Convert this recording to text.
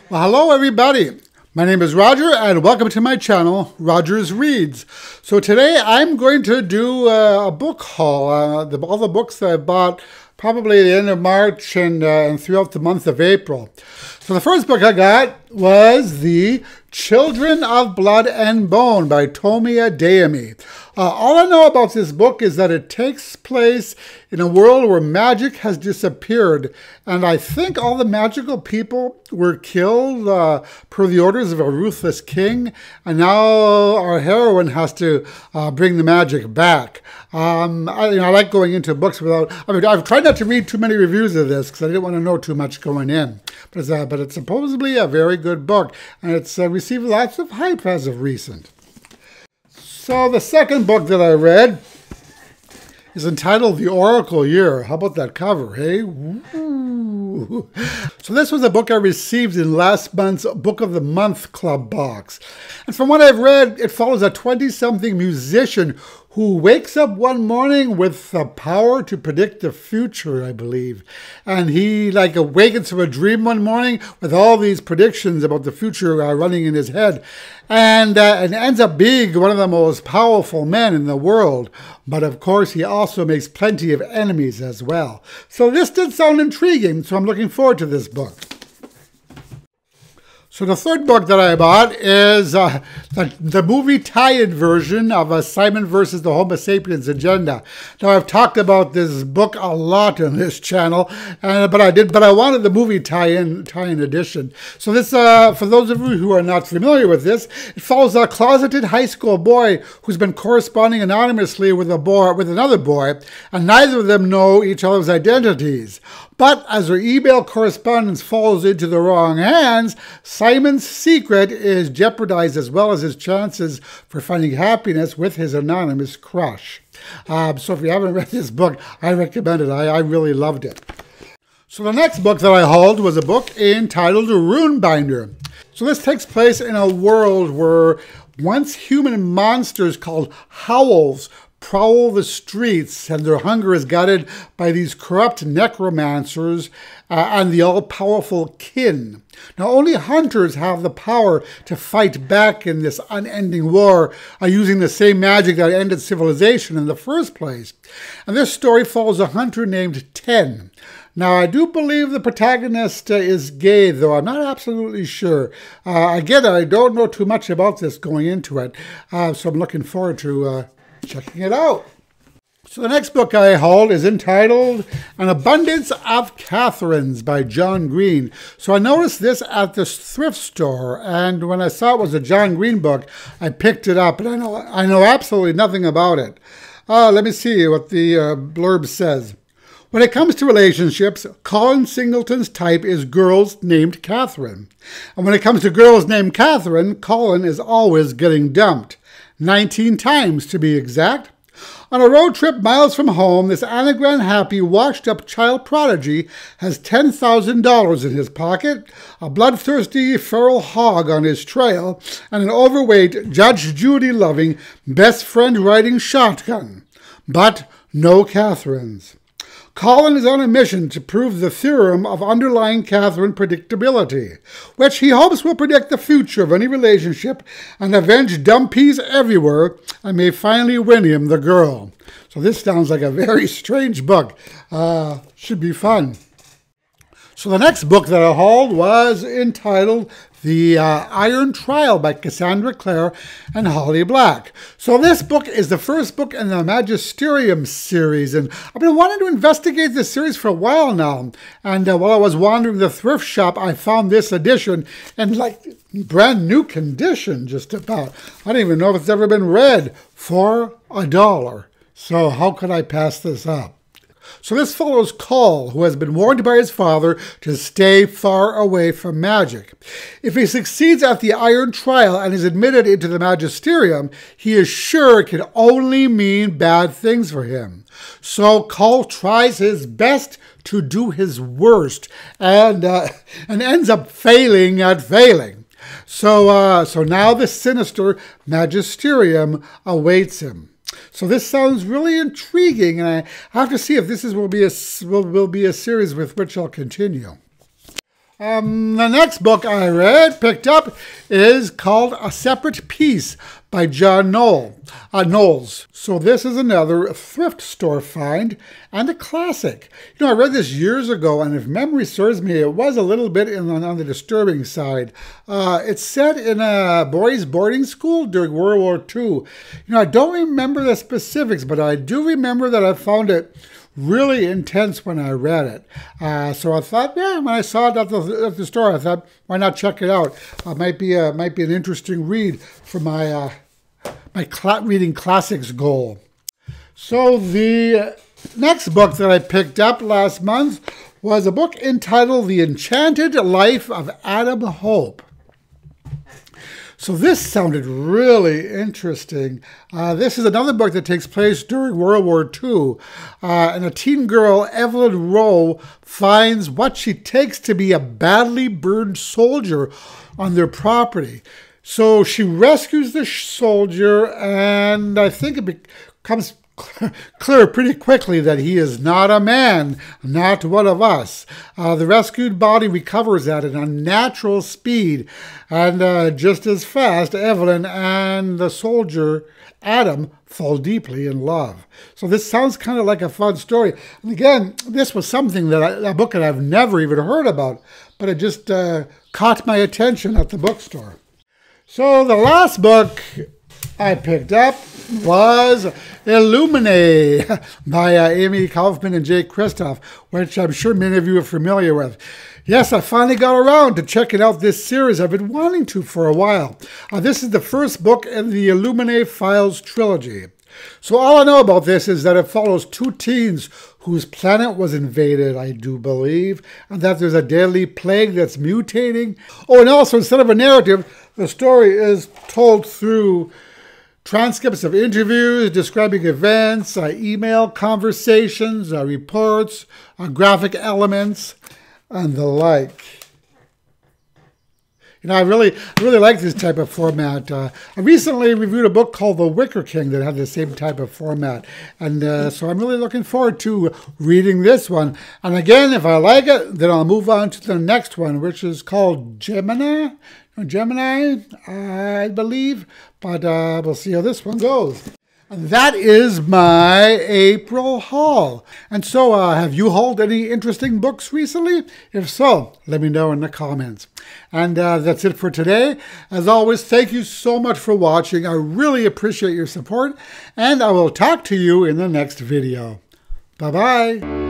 Well, hello everybody. My name is Roger and welcome to my channel, Rogers Reads. So today I'm going to do a book haul, all the books that I bought probably at the end of March and throughout the month of April. So the first book I got was The Children of Blood and Bone by Tomi Adeyemi. All I know about this book is that it takes place in a world where magic has disappeared, and I think all the magical people were killed per the orders of a ruthless king, and now our heroine has to bring the magic back. I like going into books without, I've tried not to read too many reviews of this because I didn't want to know too much going in, but it's supposedly a very good book, and it's received lots of hype as of recent. So the second book that I read is entitled The Oracle Year. How about that cover, hey? Woo. So this was a book I received in last month's Book of the Month Club box. And from what I've read, it follows a 20-something musician who wakes up one morning with the power to predict the future, I believe. And he awakens from a dream one morning with all these predictions about the future running in his head. And ends up being one of the most powerful men in the world. But of course, he also makes plenty of enemies as well. So this did sound intriguing, so I'm looking forward to this book. So the third book that I bought is the movie tie-in version of Simon versus the Homo sapiens agenda. Now I've talked about this book a lot on this channel, but I wanted the movie tie-in edition. So this, for those of you who are not familiar with this, it follows a closeted high school boy who's been corresponding anonymously with another boy, and neither of them know each other's identities. But as their email correspondence falls into the wrong hands, Simon's secret is jeopardized as well as his chances for finding happiness with his anonymous crush. So if you haven't read this book, I recommend it. I really loved it. So the next book that I hauled was a book entitled Runebinder. So this takes place in a world where once human monsters called howls prowl the streets, and their hunger is gutted by these corrupt necromancers and the all-powerful kin. Now, only hunters have the power to fight back in this unending war using the same magic that ended civilization in the first place. And this story follows a hunter named Ten. Now, I do believe the protagonist is gay, though I'm not absolutely sure. Again, I don't know too much about this going into it, so I'm looking forward to checking it out. So the next book I hauled is entitled An Abundance of Catherines by John Green. So I noticed this at the thrift store, and when I saw it was a John Green book, I picked it up, and I know absolutely nothing about it. Let me see what the blurb says. When it comes to relationships, Colin Singleton's type is girls named Catherine. And when it comes to girls named Catherine, Colin is always getting dumped. 19 times to be exact. On a road trip miles from home, this anagram-happy, washed-up child prodigy has $10,000 in his pocket, a bloodthirsty feral hog on his trail, and an overweight, Judge Judy-loving, best-friend-riding shotgun. But no Catherines. Colin is on a mission to prove the theorem of underlying Catherine predictability, which he hopes will predict the future of any relationship and avenge dumpies everywhere and may finally win him the girl. So this sounds like a very strange book. Should be fun. So the next book that I hauled was entitled The Iron Trial by Cassandra Clare and Holly Black. So this book is the first book in the Magisterium series, and I've been wanting to investigate this series for a while now. And while I was wandering the thrift shop, I found this edition in brand new condition, just about. I don't even know if it's ever been read, for $1. So how could I pass this up? So this follows Call, who has been warned by his father to stay far away from magic. If he succeeds at the Iron Trial and is admitted into the Magisterium, he is sure it can only mean bad things for him. So Call tries his best to do his worst and ends up failing at failing. So now the sinister Magisterium awaits him. So this sounds really intriguing, and I have to see if this will be a series with which I'll continue. The next book I picked up, is called A Separate Peace by John Knowles. So this is another thrift store find and a classic. I read this years ago, and if memory serves me, it was a little bit on the disturbing side. It's set in a boys' boarding school during World War II. I don't remember the specifics, but I do remember that I found it really intense when I read it. So I thought, when I saw it at the store, I thought, why not check it out? Might be an interesting read for my reading classics goal. So the next book that I picked up last month was a book entitled The Enchanted Life of Adam Hope. So this sounded really interesting. This is another book that takes place during World War II. And a teen girl, Evelyn Rowe, finds what she takes to be a badly burned soldier on their property. So she rescues the soldier, and I think it becomes clear pretty quickly that he is not a man, not one of us. The rescued body recovers at an unnatural speed, and just as fast, Evelyn and the soldier, Adam, fall deeply in love. So this sounds kind of like a fun story. And again, this was something a book that I've never even heard about, but it just caught my attention at the bookstore. So the last book I picked up was Hyttinen by Amy Kaufman and Jay Kristoff, which I'm sure many of you are familiar with. Yes, I finally got around to checking out this series. I've been wanting to for a while. This is the first book in the Hyttinen Files trilogy. So all I know about this is that it follows two teens whose planet was invaded, I do believe, and that there's a deadly plague that's mutating. Oh, and also, instead of a narrative, the story is told through transcripts of interviews describing events, email conversations, reports, graphic elements, and the like. I really like this type of format. I recently reviewed a book called The Wicker King that had the same type of format. And so I'm really looking forward to reading this one. And again, if I like it, then I'll move on to the next one, which is called Gemini, I believe. But we'll see how this one goes. And that is my April haul. And so, have you hauled any interesting books recently? If so, let me know in the comments. And that's it for today. As always, thank you so much for watching. I really appreciate your support. And I will talk to you in the next video. Bye-bye.